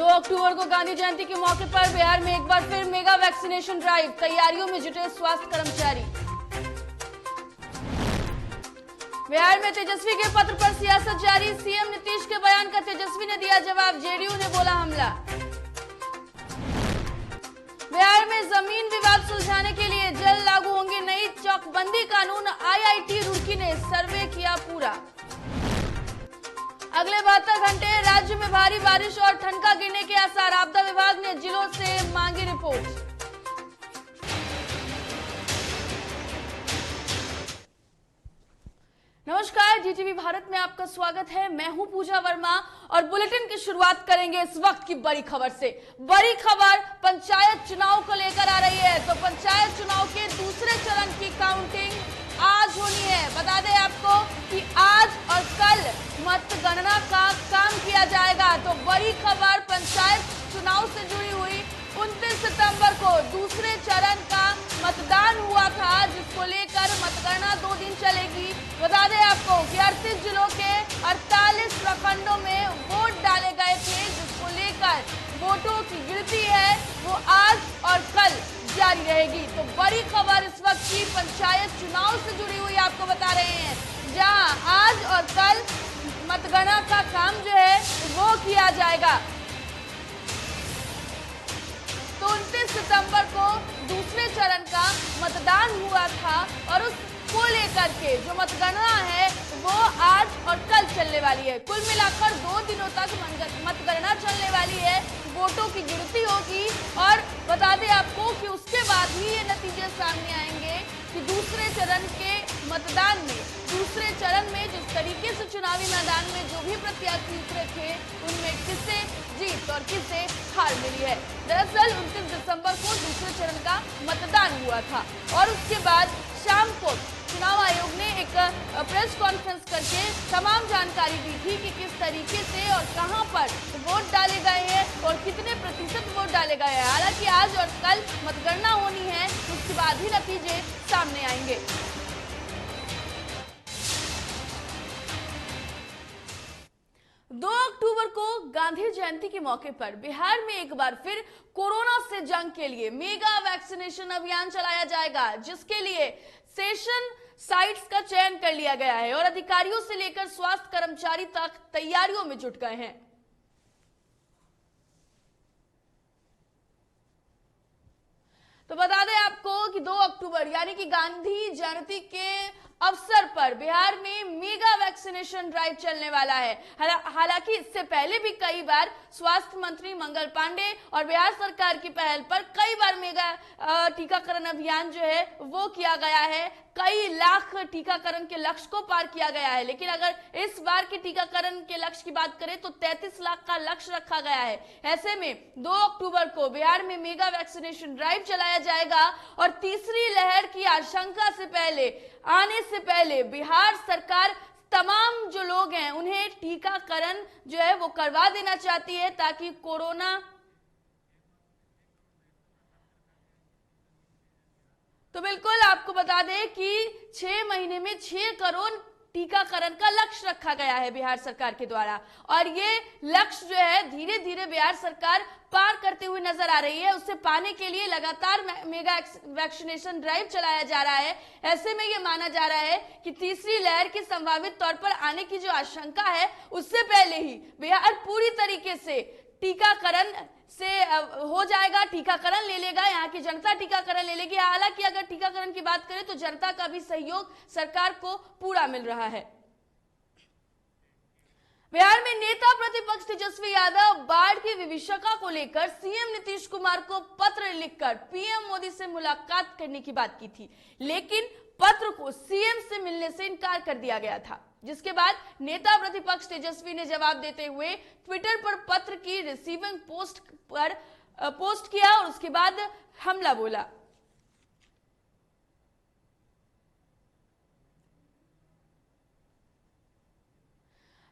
2 अक्टूबर को गांधी जयंती के मौके पर बिहार में एक बार फिर मेगा वैक्सीनेशन ड्राइव, तैयारियों में जुटे स्वास्थ्य कर्मचारी। बिहार में तेजस्वी के पत्र पर सियासत जारी, सीएम नीतीश के बयान का तेजस्वी ने दिया जवाब, जेडीयू ने बोला हमला। बिहार में जमीन विवाद सुलझाने के लिए जल्द लागू होंगे नई चौकबंदी कानून, आईआईटी रुड़की ने सर्वे किया पूरा। अगले 72 घंटे राज्य में भारी बारिश और ठनका गिरने के आसार, आपदा विभाग ने जिलों से मांगी रिपोर्ट। नमस्कार, जीटीवी भारत में आपका स्वागत है। मैं हूं पूजा वर्मा और बुलेटिन की शुरुआत करेंगे इस वक्त की बड़ी खबर से। बड़ी खबर पंचायत चुनाव को लेकर आ रही है। तो पंचायत चुनाव के दूसरे चरण की काउंटिंग आज होनी है। बता दें आपको कि आज और कल मतगणना का काम किया जाएगा। तो बड़ी खबर पंचायत चुनाव से जुड़ी हुई 29 सितंबर को दूसरे चरण का मतदान हुआ था, जिसको लेकर मतगणना 2 दिन चलेगी। बता दें आपको कि 38 जिलों के 48 प्रखंडों में वोट डाले गए थे, जिसको लेकर वोटों की गिनती है वो आज और कल जारी रहेगी। तो बड़ी खबर इस वक्त की पंचायत चुनाव से जुड़ी हुई आपको बता रहे हैं, जहां आज और कल मतगणना का काम जो है वो किया जाएगा। तो 29 सितंबर को दूसरे चरण का मतदान हुआ था और उसको लेकर के जो मतगणना है वो आज और कल चलने वाली है। कुल मिलाकर 2 दिनों तक मतगणना चलने वाली है, वोटों की गिनती होगी और बता दें आपको कि उसके बाद ही ये नतीजे सामने आएंगे कि दूसरे चरण के मतदान में, दूसरे चरण में जिस तरीके से चुनावी मैदान में जो भी प्रत्याशी उतरे थे उनमें किसे जीत और किसे हार मिली है। दरअसल 29 दिसंबर को दूसरे चरण का मतदान हुआ था और उसके बाद शाम को चुनाव आयोग ने एक प्रेस कॉन्फ्रेंस करके तमाम जानकारी दी थी कि किस तरीके से और कहां पर वोट डाले गए हैं और कितने प्रतिशत वोट डाले गए हैं। हालांकि आज और कल मतगणना होनी है, उसके बाद ही नतीजे सामने आएंगे। दो अक्टूबर को गांधी जयंती के मौके पर बिहार में एक बार फिर कोरोना से जंग के लिए मेगा वैक्सीनेशन अभियान चलाया जाएगा, जिसके लिए सेशन साइट्स का चयन कर लिया गया है और अधिकारियों से लेकर स्वास्थ्य कर्मचारी तक तैयारियों में जुट गए हैं। तो बता दें आपको कि 2 अक्टूबर यानी कि गांधी जयंती के अवसर पर बिहार में मेगा वैक्सीनेशन ड्राइव चलने वाला है। हालांकि इससे पहले भी कई बार स्वास्थ्य मंत्री मंगल पांडे और बिहार सरकार की पहल पर कई बार मेगा टीकाकरण अभियान जो है वो किया गया है। कई लाख टीकाकरण के लक्ष्य को पार किया गया है, लेकिन अगर इस बार के टीकाकरण के लक्ष्य की बात करें तो 33 लाख का लक्ष्य रखा गया है। ऐसे में 2 अक्टूबर को बिहार में मेगा वैक्सीनेशन ड्राइव चलाया जाएगा और तीसरी लहर की आशंका से पहले, आने से पहले बिहार सरकार तमाम जो लोग हैं उन्हें टीकाकरण जो है वो करवा देना चाहती है, ताकि कोरोना तो बिल्कुल आपको बता दें कि 6 महीने में 6 करोड़ टीकाकरण का लक्ष्य रखा गया है बिहार सरकार के द्वारा और ये लक्ष्य जो है धीरे धीरे बिहार सरकार पार करते हुए नजर आ रही है। उसे पाने के लिए लगातार मेगा वैक्सीनेशन ड्राइव चलाया जा रहा है। ऐसे में ये माना जा रहा है कि तीसरी लहर की संभावित तौर पर आने की जो आशंका है उससे पहले ही बिहार पूरी तरीके से टीकाकरण से हो जाएगा, टीकाकरण ले लेगा, यहाँ की जनता टीकाकरण ले लेगी। हालांकि अगर टीकाकरण की बात करें तो जनता का भी सहयोग सरकार को पूरा मिल रहा है। बिहार में नेता प्रतिपक्ष तेजस्वी यादव बाढ़ की विभीषिका को लेकर सीएम नीतीश कुमार को पत्र लिखकर पीएम मोदी से मुलाकात करने की बात की थी, लेकिन पत्र को सीएम से मिलने से इनकार कर दिया गया था, जिसके बाद नेता प्रतिपक्ष तेजस्वी ने जवाब देते हुए ट्विटर पर पत्र की रिसीविंग पोस्ट किया और उसके बाद हमला बोला।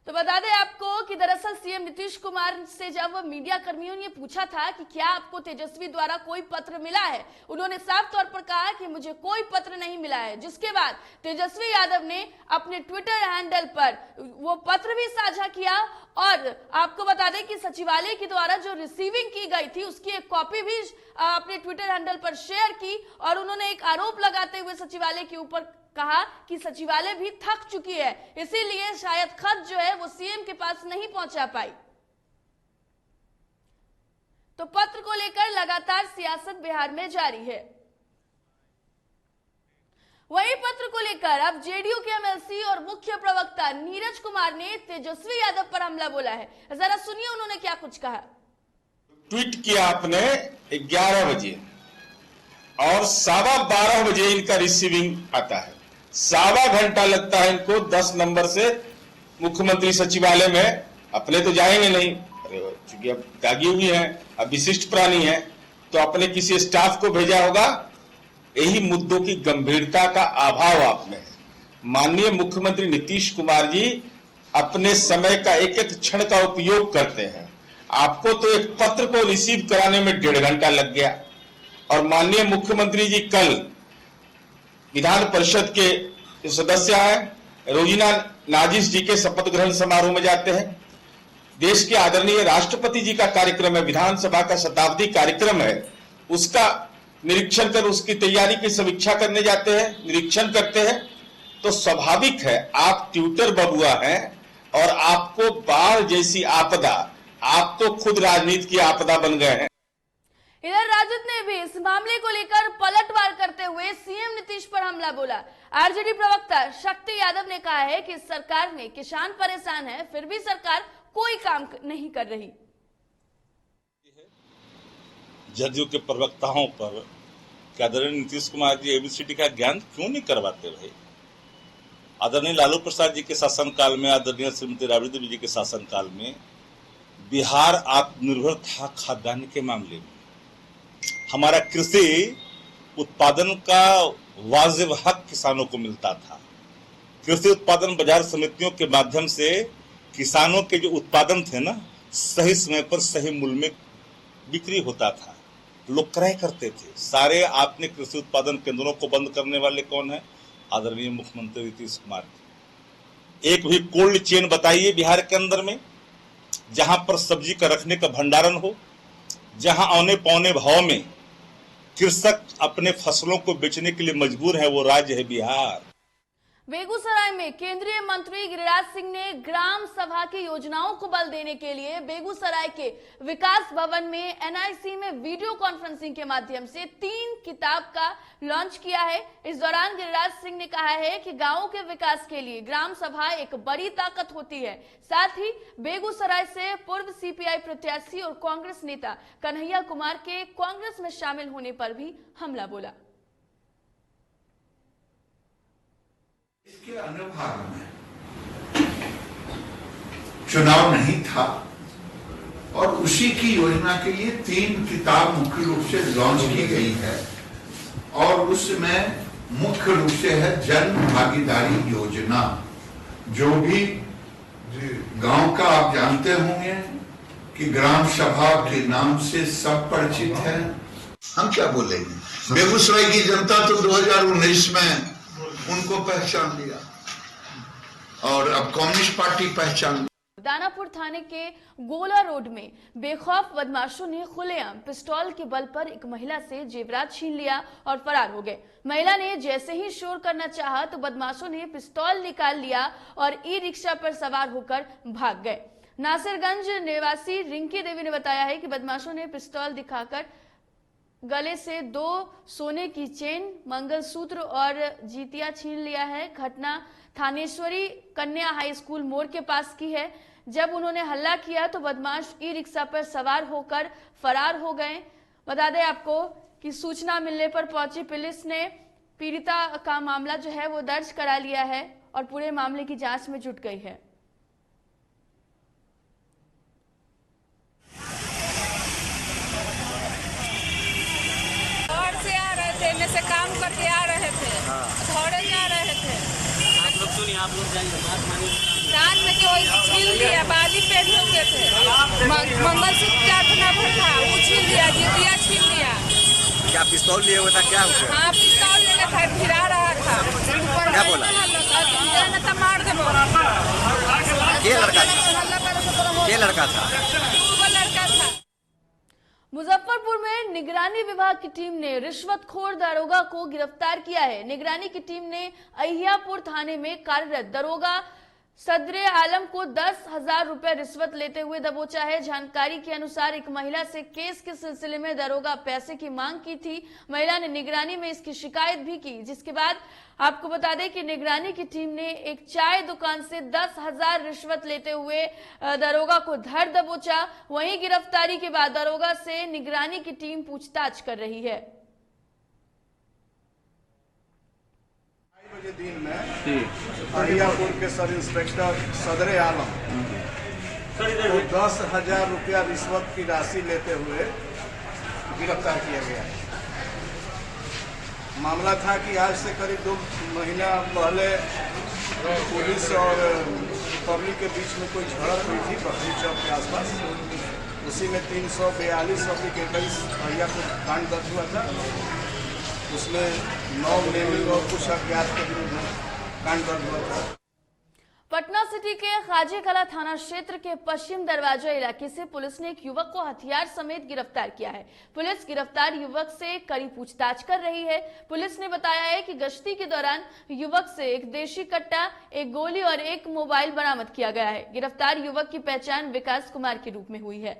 तो बता दें आपको कि दरअसल सीएम नीतीश कुमार से जब मीडिया कर्मियों ने पूछा था कि क्या आपको तेजस्वी द्वारा कोई पत्र मिला है, उन्होंने साफ तौर पर कहा कि मुझे कोई पत्र नहीं मिला है। जिसके बाद तेजस्वी यादव ने अपने ट्विटर हैंडल पर वो पत्र भी साझा किया और आपको बता दें कि सचिवालय के द्वारा जो रिसीविंग की गई थी उसकी एक कॉपी भी अपने ट्विटर हैंडल पर शेयर की और उन्होंने एक आरोप लगाते हुए सचिवालय के ऊपर कहा कि सचिवालय भी थक चुकी है, इसीलिए शायद खत जो है वो सीएम के पास नहीं पहुंचा पाई। तो पत्र को लेकर लगातार सियासत बिहार में जारी है। वही पत्र को लेकर अब जेडीयू के एमएलसी और मुख्य प्रवक्ता नीरज कुमार ने तेजस्वी यादव पर हमला बोला है। जरा सुनिए उन्होंने क्या कुछ कहा। ट्वीट किया आपने 11 बजे और 12:15 बजे इनका रिसीविंग आता है। 1.25 घंटा लगता है इनको 10 नंबर से मुख्यमंत्री सचिवालय में। अपने तो जाएंगे नहीं, चूंकि अब त्यागी हुई है, अब विशिष्ट प्राणी है, तो अपने किसी स्टाफ को भेजा होगा। यही मुद्दों की गंभीरता का अभाव आप में है। माननीय मुख्यमंत्री नीतीश कुमार जी अपने समय का एक एक क्षण का उपयोग करते हैं। आपको तो एक पत्र को रिसीव कराने में 1.5 घंटा लग गया और माननीय मुख्यमंत्री जी कल विधान परिषद के जो सदस्य हैं रोजीना नाजिस जी के शपथ ग्रहण समारोह में जाते हैं। देश के आदरणीय राष्ट्रपति जी का कार्यक्रम है, विधानसभा का शताब्दी कार्यक्रम है, उसका निरीक्षण कर उसकी तैयारी की समीक्षा करने जाते हैं, निरीक्षण करते हैं। तो स्वाभाविक है आप ट्विटर बबुआ हैं और आपको बाढ़ जैसी आपदा, आप तो खुद राजनीति की आपदा बन गए हैं। इधर राजद ने भी इस मामले को लेकर पलटवार करते हुए सीएम नीतीश पर हमला बोला। आरजेडी प्रवक्ता शक्ति यादव ने कहा है कि सरकार ने किसान परेशान है, फिर भी सरकार कोई काम नहीं कर रही। जदयू के प्रवक्ताओं पर आदरणीय नीतीश कुमार जी एबीसीडी का ज्ञान क्यों नहीं करवाते भाई? आदरणीय लालू प्रसाद जी के शासनकाल में, आदरणीय श्रीमती राबड़ी देवी जी के शासनकाल में बिहार आत्मनिर्भर था खाद्यान्न के मामले में। हमारा कृषि उत्पादन का वाजिब हक किसानों को मिलता था। कृषि उत्पादन बाजार समितियों के माध्यम से किसानों के जो उत्पादन थे ना, सही समय पर सही मूल्य में बिक्री होता था, लोग क्रय करते थे। सारे आपने कृषि उत्पादन केंद्रों को बंद करने वाले कौन है? आदरणीय मुख्यमंत्री नीतीश कुमार। एक भी कोल्ड चेन बताइए बिहार के अंदर में जहां पर सब्जी का रखने का भंडारण हो, जहां औने पौने भाव में कृषक अपने फसलों को बेचने के लिए मजबूर है, वो राज्य है बिहार। बेगूसराय में केंद्रीय मंत्री गिरिराज सिंह ने ग्राम सभा की योजनाओं को बल देने के लिए बेगूसराय के विकास भवन में एनआईसी में वीडियो कॉन्फ्रेंसिंग के माध्यम से 3 किताब का लॉन्च किया है। इस दौरान गिरिराज सिंह ने कहा है कि गांवों के विकास के लिए ग्राम सभा एक बड़ी ताकत होती है। साथ ही बेगूसराय से पूर्व सीपीआई प्रत्याशी और कांग्रेस नेता कन्हैया कुमार के कांग्रेस में शामिल होने पर भी हमला बोला। इसके अनुभाग में चुनाव नहीं था और उसी की योजना के लिए 3 किताब मुख्य रूप से लॉन्च की गई है और उसमें मुख्य रूप से है जन भागीदारी योजना। जो भी गांव का आप जानते होंगे कि ग्राम सभा के नाम से सब परिचित है। हम क्या बोलेंगे, बेगूसराय की जनता तो 2019 में उनको पहचान लिया और अब कम्युनिस्ट पार्टी पहचान। दानापुर थाने के गोला रोड में बेखौफ बदमाशों ने खुलेआम पिस्तौल के बल पर एक महिला से जेवरात छीन लिया और फरार हो गए। महिला ने जैसे ही शोर करना चाहा तो बदमाशों ने पिस्तौल निकाल लिया और ई रिक्शा पर सवार होकर भाग गए। नासिरगंज निवासी रिंकी देवी ने बताया है कि बदमाशों ने पिस्तौल दिखाकर गले से 2 सोने की चेन, मंगलसूत्र और जीतिया छीन लिया है। घटना थानेश्वरी कन्या हाई स्कूल मोड़ के पास की है। जब उन्होंने हल्ला किया तो बदमाश ई रिक्शा पर सवार होकर फरार हो गए। बता दें आपको कि सूचना मिलने पर पहुंची पुलिस ने पीड़िता का मामला जो है वो दर्ज करा लिया है और पूरे मामले की जांच में जुट गई है। से काम करके आ रहे थे, दौड़े जा रहे थे। आप लोग सुनिए, आप लोग जाइए, बात मानिए। कान में जो छील दिया, बाली पहन चुके थे, मंगलसूत्र प्रार्थना भर था, वो छील दिया, जितिया छील दिया। क्या पिस्तौल लिए हुआ था, क्या हो गया? हाँ, पिस्तौल लेके था, भिड़ा रहा था। क्या बोला? तो मार दे बोला। ये लड़का था? ये लड़का था? वो लड़का था। मुजफ्फरपुर में निगरानी विभाग की टीम ने रिश्वतखोर दारोगा को गिरफ्तार किया है। निगरानी की टीम ने अहियापुर थाने में कार्यरत दारोगा सदरे आलम को 10,000 रुपए रिश्वत लेते हुए दबोचा है। जानकारी के अनुसार एक महिला से केस के सिलसिले में दारोगा पैसे की मांग की थी। महिला ने निगरानी में इसकी शिकायत भी की, जिसके बाद आपको बता दें कि निगरानी की टीम ने एक चाय दुकान से 10,000 रिश्वत लेते हुए दारोगा को धर दबोचा। वहीं गिरफ्तारी के बाद दारोगा से निगरानी की टीम पूछताछ कर रही है। बजे दिन में अहियापुर के सब इंस्पेक्टर सदरे आलम को 10,000 रुपया रिश्वत की राशि लेते हुए गिरफ्तार किया गया है। मामला था कि आज से करीब 2 महीना पहले पुलिस और पब्लिक के बीच में कोई झड़प हुई थी बकरी चौक के आसपास। उसी में 342/21 अहियापुर कांड दर्ज हुआ था। उसमें 9 नेमिंग और कुछ अज्ञात के विरुद्ध कांड दर्ज हुआ था। पटना सिटी के खाजे कला थाना क्षेत्र के पश्चिम दरवाजा इलाके से पुलिस ने एक युवक को हथियार समेत गिरफ्तार किया है। पुलिस गिरफ्तार युवक से कड़ी पूछताछ कर रही है। पुलिस ने बताया है कि गश्ती के दौरान युवक से एक देशी कट्टा, एक गोली और एक मोबाइल बरामद किया गया है। गिरफ्तार युवक की पहचान विकास कुमार के रूप में हुई है।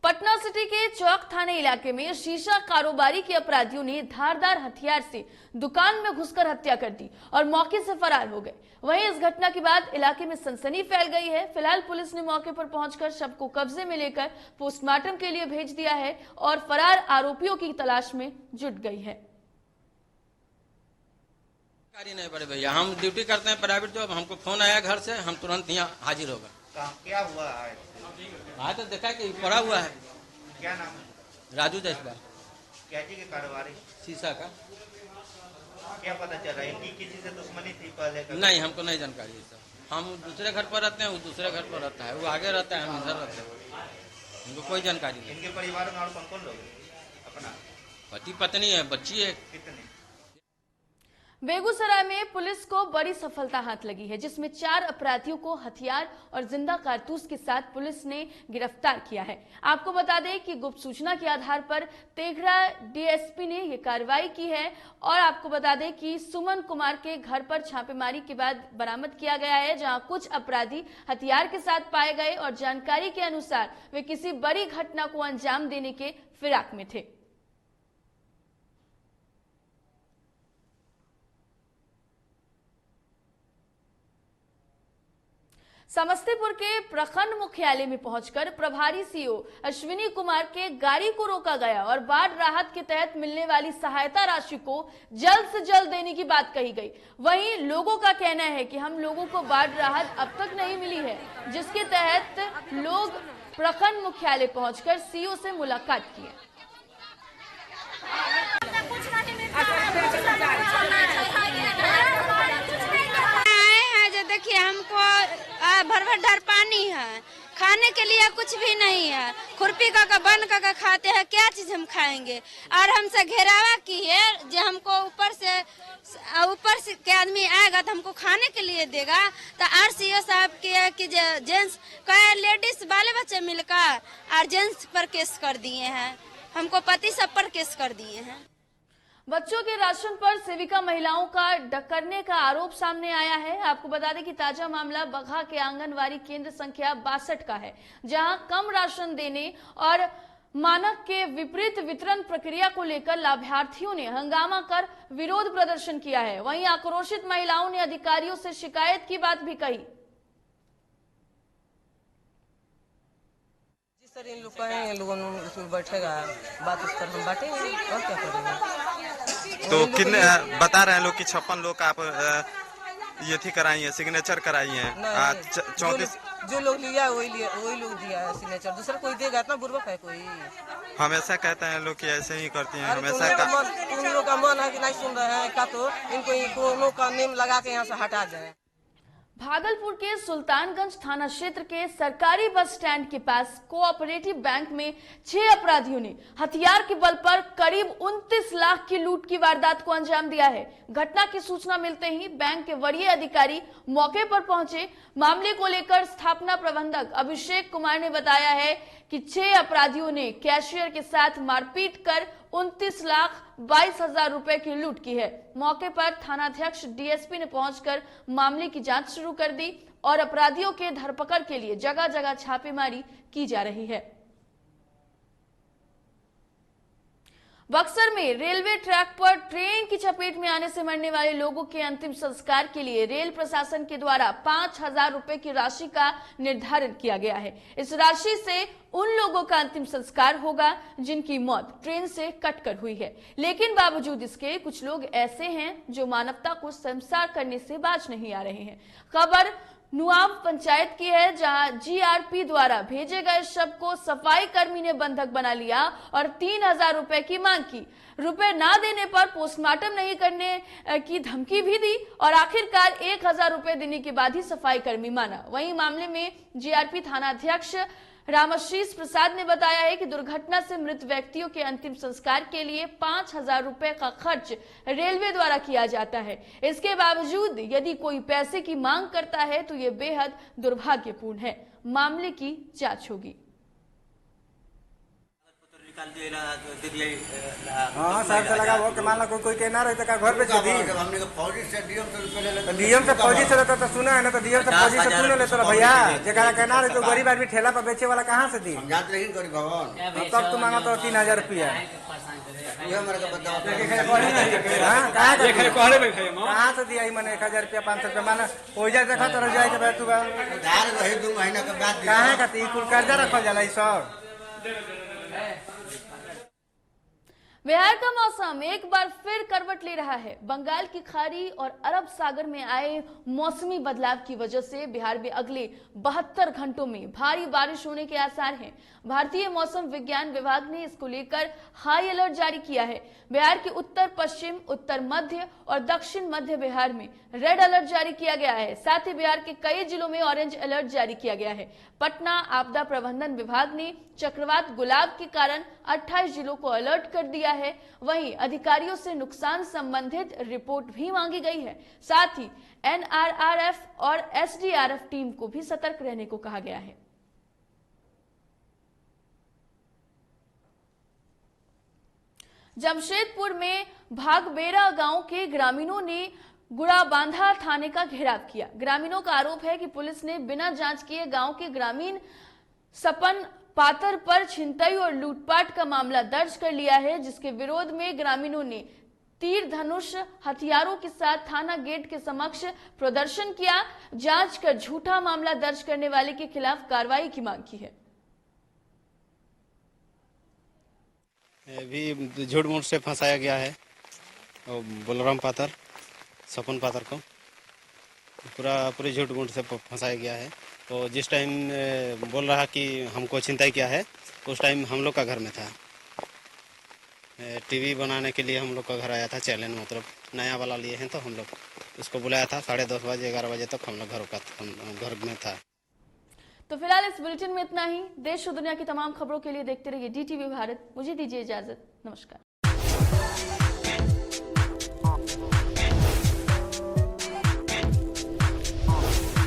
पटना सिटी के चौक थाने इलाके में शीशा कारोबारी के अपराधियों ने धारदार हथियार से दुकान में घुसकर हत्या कर दी और मौके से फरार हो गए। वहीं इस घटना के बाद इलाके में सनसनी फैल गई है। फिलहाल पुलिस ने मौके पर पहुंचकर शव को कब्जे में लेकर पोस्टमार्टम के लिए भेज दिया है और फरार आरोपियों की तलाश में जुट गई है। नहीं बड़े भैया, हम ड्यूटी करते हैं प्राइवेट जॉब। हमको फोन आया घर से, हम तुरंत यहाँ हाजिर हो गए। क्या हुआ है? हाँ तो देखा कि पड़ा हुआ है। क्या नाम है? राजू जायसवाल। क्या चीज के कारोबारी? शीशा का। क्या पता चल रहा है कि किसी से दुश्मनी थी पहले? नहीं, हमको नहीं जानकारी है सर। हम दूसरे घर पर रहते हैं, वो दूसरे घर पर रहता है, वो आगे रहता है, हम इधर रहते हैं। हमको कोई जानकारी नहीं। इनके परिवार में और कौन कौन लोग? अपना पति पत्नी है, बच्ची है। कितने? बेगूसराय में पुलिस को बड़ी सफलता हाथ लगी है, जिसमें 4 अपराधियों को हथियार और जिंदा कारतूस के साथ पुलिस ने गिरफ्तार किया है। आपको बता दें कि गुप्त सूचना के आधार पर तेघड़ा डीएसपी ने यह कार्रवाई की है और आपको बता दें कि सुमन कुमार के घर पर छापेमारी के बाद बरामद किया गया है, जहां कुछ अपराधी हथियार के साथ पाए गए और जानकारी के अनुसार वे किसी बड़ी घटना को अंजाम देने के फिराक में थे। समस्तीपुर के प्रखंड मुख्यालय में पहुंचकर प्रभारी सीओ अश्विनी कुमार के गाड़ी को रोका गया और बाढ़ राहत के तहत मिलने वाली सहायता राशि को जल्द से जल्द देने की बात कही गई। वहीं लोगों का कहना है कि हम लोगों को बाढ़ राहत अब तक नहीं मिली है, जिसके तहत लोग प्रखंड मुख्यालय पहुंचकर सीओ से मुलाकात की। देखिए, हमको भर भर पानी है, खाने के लिए कुछ भी नहीं है। खुरपी का बन का खाते हैं, क्या चीज हम खाएंगे? और हमसे घेरावा की है जो हमको ऊपर से के आदमी आएगा तो हमको खाने के लिए देगा। तो आरसीओ साहब के कि जेंट्स कई लेडीज बाले बच्चे मिलकर और जेंट्स पर केस कर दिए हैं, हमको पति सब पर केस कर दिए हैं। बच्चों के राशन पर सेविका महिलाओं का डकरने का आरोप सामने आया है। आपको बता दें कि ताजा मामला बगहा के आंगनवाड़ी केंद्र संख्या 62 का है, जहां कम राशन देने और मानक के विपरीत वितरण प्रक्रिया को लेकर लाभार्थियों ने हंगामा कर विरोध प्रदर्शन किया है। वहीं आक्रोशित महिलाओं ने अधिकारियों से शिकायत की बात भी कही। सर, इन लोग कहेंगे, लोगों उसमें बैठेगा, बात उस पर हम बांटेंगे और क्या करेंगे। तो कितने बता रहे हैं लोग कि 56 लोग का आप ये थी कराई है, सिग्नेचर कराई है, 34 जो लोग लिया वही लोग दिया है सिग्नेचर, दूसरा कोई देगा? इतना बुर्बक है कोई? हमेशा कहते हैं लोग कि ऐसे ही करती हैं, तुम लोग का मन है कि नहीं सुन रहे हैं? का तो इनको का नेम लगा के यहाँ से हटा दें। भागलपुर के सुल्तानगंज थाना क्षेत्र के सरकारी बस स्टैंड के पास कोऑपरेटिव बैंक में 6 अपराधियों ने हथियार के बल पर करीब 29 लाख की लूट की वारदात को अंजाम दिया है। घटना की सूचना मिलते ही बैंक के वरीय अधिकारी मौके पर पहुंचे। मामले को लेकर स्थापना प्रबंधक अभिषेक कुमार ने बताया है कि 6 अपराधियों ने कैशियर के साथ मारपीट कर 29,22,000 रुपए की लूट की है। मौके पर थानाध्यक्ष डीएसपी ने पहुंचकर मामले की जांच शुरू कर दी और अपराधियों के धरपकड़ के लिए जगह जगह छापेमारी की जा रही है। बक्सर में रेलवे ट्रैक पर ट्रेन की चपेट में आने से मरने वाले लोगों के अंतिम संस्कार के लिए रेल प्रशासन के द्वारा 5,000 रुपए की राशि का निर्धारण किया गया है। इस राशि से उन लोगों का अंतिम संस्कार होगा जिनकी मौत ट्रेन से कटकर हुई है, लेकिन बावजूद इसके कुछ लोग ऐसे हैं जो मानवता को शर्मसार करने से बाज नहीं आ रहे हैं। खबर नुआव पंचायत की है, जहां जीआरपी द्वारा भेजे गए शव को सफाई कर्मी ने बंधक बना लिया और 3,000 रुपए की मांग की। रुपए ना देने पर पोस्टमार्टम नहीं करने की धमकी भी दी और आखिरकार 1,000 रुपए देने के बाद ही सफाई कर्मी माना। वहीं मामले में जीआरपी थानाध्यक्ष रामाशीष प्रसाद ने बताया है कि दुर्घटना से मृत व्यक्तियों के अंतिम संस्कार के लिए 5,000 रुपए का खर्च रेलवे द्वारा किया जाता है। इसके बावजूद यदि कोई पैसे की मांग करता है तो ये बेहद दुर्भाग्यपूर्ण है। मामले की जांच होगी। हाँ साहब से लगा वो मान लो कोई कहना रहे तो घर पे दी डीएम से फौजी से रहता तो सुना है ना, तो डीएम से फौजी से सुन ले तो भैया जगह कहना रहे तो गरीब आदमी ठेला पर बेचे वाला कहाँ से दी? तब तो मांगा तो 3,000 रुपया। कहाँ से दिया मैंने 1,000 रुपया 500 रुपया माना ओजा देखा तो रह जाए तू कहाँ का कुल कर्जा रखा जाला सब। बिहार का मौसम एक बार फिर करवट ले रहा है। बंगाल की खाड़ी और अरब सागर में आए मौसमी बदलाव की वजह से बिहार में अगले 72 घंटों में भारी बारिश होने के आसार हैं। भारतीय मौसम विज्ञान विभाग ने इसको लेकर हाई अलर्ट जारी किया है। बिहार के उत्तर पश्चिम, उत्तर मध्य और दक्षिण मध्य बिहार में रेड अलर्ट जारी किया गया है। साथ ही बिहार के कई जिलों में ऑरेंज अलर्ट जारी किया गया है। पटना आपदा प्रबंधन विभाग ने चक्रवात गुलाब के कारण 28 जिलों को अलर्ट कर दिया है। वहीं अधिकारियों से नुकसान संबंधित रिपोर्ट भी मांगी गई है। साथ ही एनआरआरएफ और एसडीआरएफ टीम को भी सतर्क रहने को कहा गया है। जमशेदपुर में भागबेरा गांव के ग्रामीणों ने गुड़ाबांधा थाने का घेराव किया। ग्रामीणों का आरोप है कि पुलिस ने बिना जांच किए गांव के ग्रामीण सपन पातर पर छिनतई और लूटपाट का मामला दर्ज कर लिया है, जिसके विरोध में ग्रामीणों ने तीर धनुष हथियारों के साथ थाना गेट के समक्ष प्रदर्शन किया। जांच कर झूठा मामला दर्ज करने वाले के खिलाफ कार्रवाई की मांग की है। भी झूठ मूठ से फंसाया गया है और बलराम पातर सपन पातर को पूरे झूठ मूठ से फंसाया गया है। तो जिस टाइम बोल रहा कि हमको छिनताई किया है उस टाइम हम लोग का घर में था। टीवी बनाने के लिए हम लोग का घर आया था, चैनल मतलब नया वाला लिए हैं, तो हम लोग उसको बुलाया था 10:30 बजे 11 बजे तक हम लोग घर में था। तो फिलहाल इस बुलेटिन में इतना ही। देश और दुनिया की तमाम खबरों के लिए देखते रहिए DTV भारत। मुझे दीजिए इजाजत। नमस्कार।